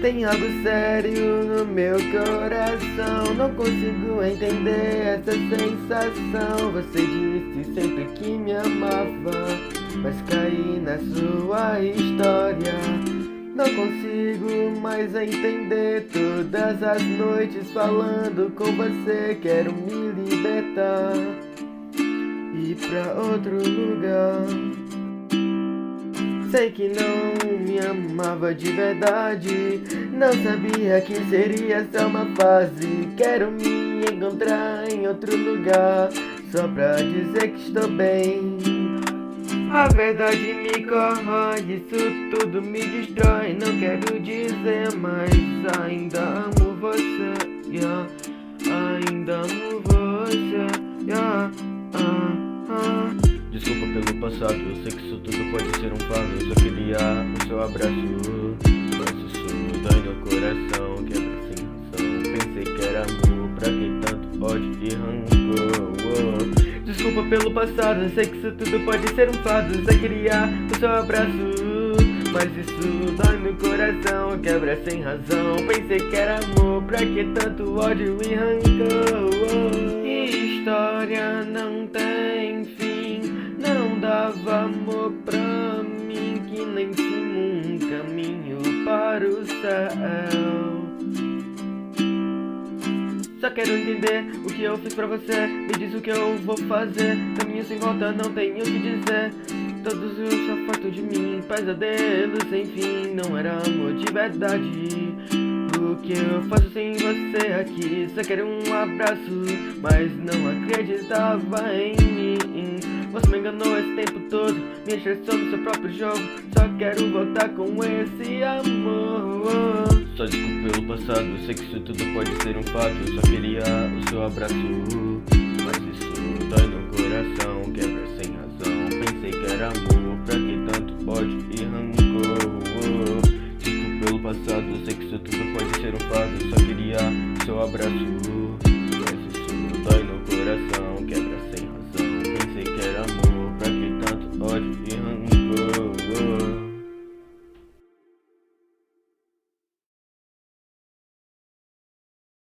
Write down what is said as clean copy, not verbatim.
Tem algo sério no meu coração, não consigo entender essa sensação. Você disse sempre que me amava, mas caí na sua história. Não consigo mais entender, todas as noites falando com você. Quero me libertar, ir pra outro lugar. Sei que não me amava de verdade, não sabia que seria só uma fase. Quero me encontrar em outro lugar, só pra dizer que estou bem. A verdade me corrói, isso tudo me destrói. Não quero dizer, mas ainda amo você, yeah. Ainda amo você, yeah. Desculpa pelo passado, eu sei que isso tudo pode ser um fardo. Eu só queria o seu abraço, mas isso dói no coração, quebra sem razão. Pensei que era amor, pra que tanto ódio e rancor? Desculpa pelo passado, eu sei que isso tudo pode ser um fardo. Eu só queria o seu abraço, mas isso dói no coração, quebra sem razão. Pensei que era amor, pra que tanto ódio e rancor? História não tem fim, não dava amor pra mim, que nem sim um caminho para o céu. Só quero entender o que eu fiz pra você, me diz o que eu vou fazer. Caminho sem volta, não tenho o que dizer. Todos os só foto de mim, pesadelo sem fim. Não era amor de verdade. O que eu faço sem você aqui? Só quero um abraço, mas não acreditava em mim. Você me enganou esse tempo todo, me estressou no seu próprio jogo. Só quero voltar com esse amor. Só desculpa pelo passado, eu sei que isso tudo pode ser um fato. Eu só queria o seu abraço, mas isso dói no coração, quebra sem razão.